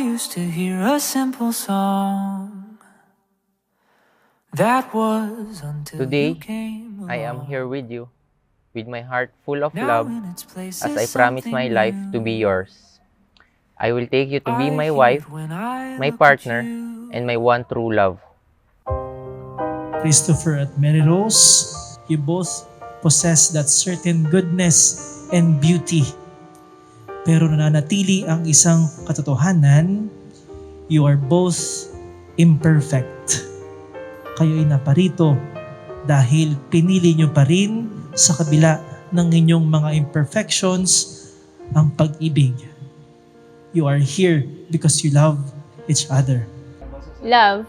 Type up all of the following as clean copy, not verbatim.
used to hear a simple song. That was until Today, you came I am along. here with you, with my heart full of Now love, in its place as is I promise my something life to be new. yours. I will take you to be I my hear wife, it when I my look at partner, you. and my one true love. Christopher at Mary Rose, you both possess that certain goodness and beauty. Pero nananatili ang isang katotohanan, you are both imperfect. Kayo'y naparito dahil pinili nyo pa rin sa kabila ng inyong mga imperfections ang pag-ibig. You are here because you love each other. Love,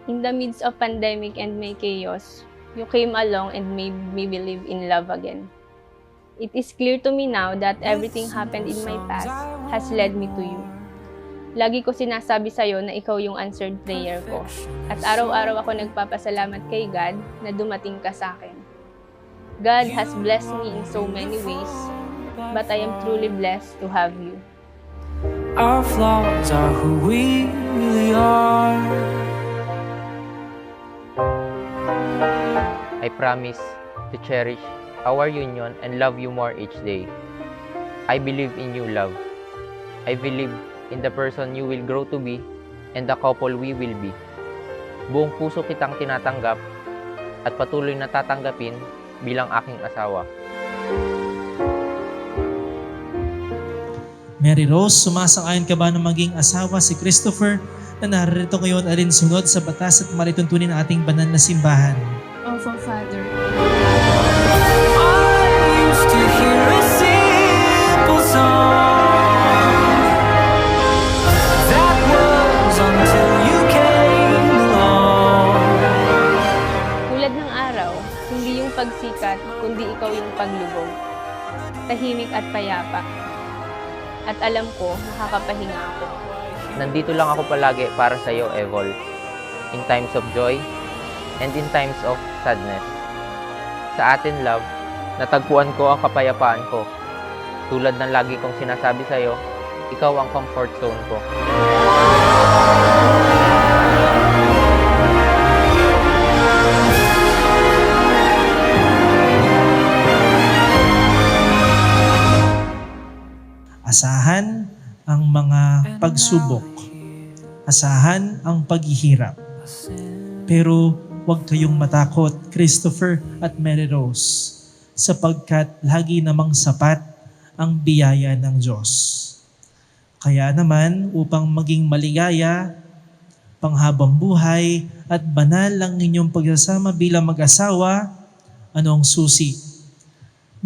in the midst of pandemic and may chaos, you came along and made me believe in love again. It is clear to me now that everything happened in my past has led me to you. Lagi ko sinasabi sa'yo na ikaw yung answered prayer ko. At araw-araw ako nagpapasalamat kay God na dumating ka sa akin. God has blessed me in so many ways, but I am truly blessed to have you. Our flaws are who we really are. I promise to cherish our union and love you more each day. I believe in you, love. I believe in the person you will grow to be and the couple we will be. Buong puso kitang tinatanggap at patuloy na tatanggapin bilang aking asawa. Mary Rose, sumasang-ayon ka ba na maging asawa si Christopher na narito ngayon alinsunod sa batas at malituntunin ng ating banal na simbahan? Opo, Father. I used to hear a simple song. That was until you came along. Tulad ng araw, hindi yung pagsikat, kundi ikaw yung paglubog. Tahimik at payapa. At alam ko, nakakapahinga ako. Nandito lang ako palagi para sa iyo, Evol. In times of joy and in times of sadness. Sa atin, love, natagpuan ko ang kapayapaan ko. Tulad ng lagi kong sinasabi sa iyo, ikaw ang comfort zone ko. Asahan ang mga pagsubok. Asahan ang paghihirap. Pero huwag kayong matakot, Christopher at Mary Rose, sapagkat lagi namang sapat ang biyaya ng Diyos. Kaya naman, upang maging maligaya, panghabang buhay, at banal ang inyong pagsasama bilang mag-asawa, ano ang susi?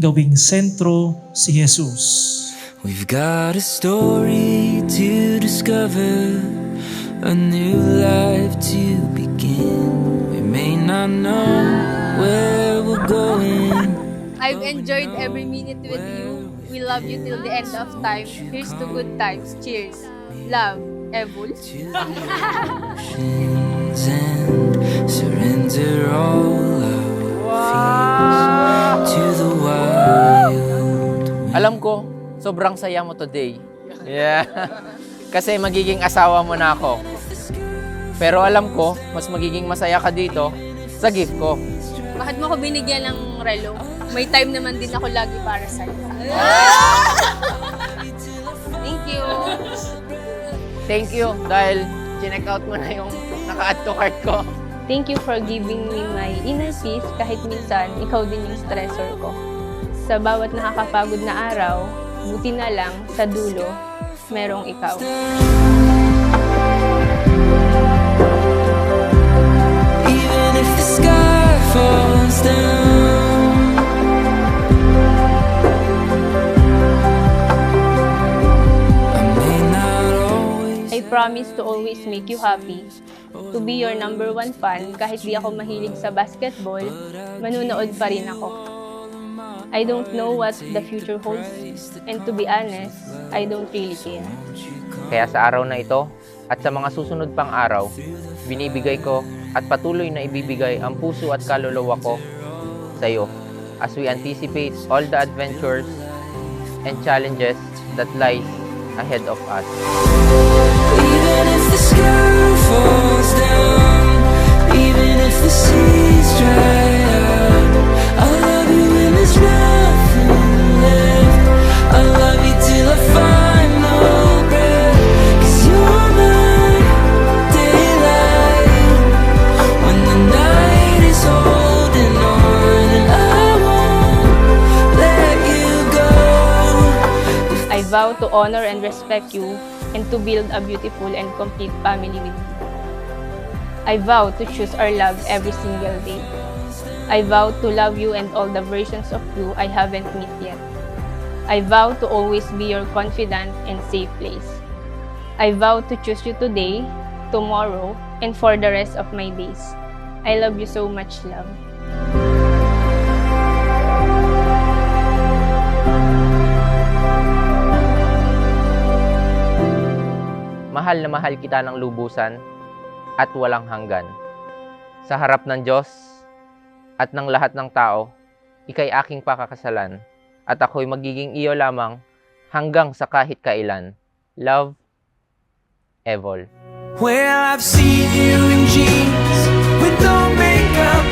Gawing sentro si Jesus. We've got a story to discover, a new life to begin. We may not know where we're going. I've enjoyed every minute with you. We love you till the end of time. Here's to good times. Cheers. Love, Evol. And surrender all our fears to the wild. Alam ko, sobrang saya mo today. Yeah. Kasi magiging asawa mo na ako. Pero alam ko, mas magiging masaya ka dito sa gift ko. Bakit mo ko binigyan ng relo? May time naman din ako lagi para sa'yo. Thank you. Thank you dahil chinek out mo na yung naka-add to cart ko. Thank you for giving me my inner peace kahit minsan ikaw din yung stressor ko. Sa bawat nakakapagod na araw, buti na lang sa dulo, merong ikaw. Even if the sky falls down, I may not always. I promise to always make you happy, to be your number one fan kahit di ako mahilig sa basketball, manunood pa rin ako. I don't know what the future holds, and to be honest, I don't really care. Kaya sa araw na ito at sa mga susunod pang araw, binibigay ko at patuloy na ibibigay ang puso at kaluluwa ko sa iyo as we anticipate all the adventures and challenges that lies ahead of us. Even if the sky falls down, even if the seas dry out, I'll love you when there's nothing left. I'll love you till I find no breath. 'Cause you're my daylight when the night is holding on, and I won't let you go. I vow to honor and respect you and to build a beautiful and complete family with you. I vow to choose our love every single day. I vow to love you and all the versions of you I haven't met yet. I vow to always be your confidant and safe place. I vow to choose you today, tomorrow, and for the rest of my days. I love you so much, love. Mahal na mahal kita ng lubusan at walang hanggan. Sa harap ng Diyos at ng lahat ng tao, ika'y aking pakakasalan at ako'y magiging iyo lamang hanggang sa kahit kailan. Love, Evol. Well, I've seen you in jeans with no makeup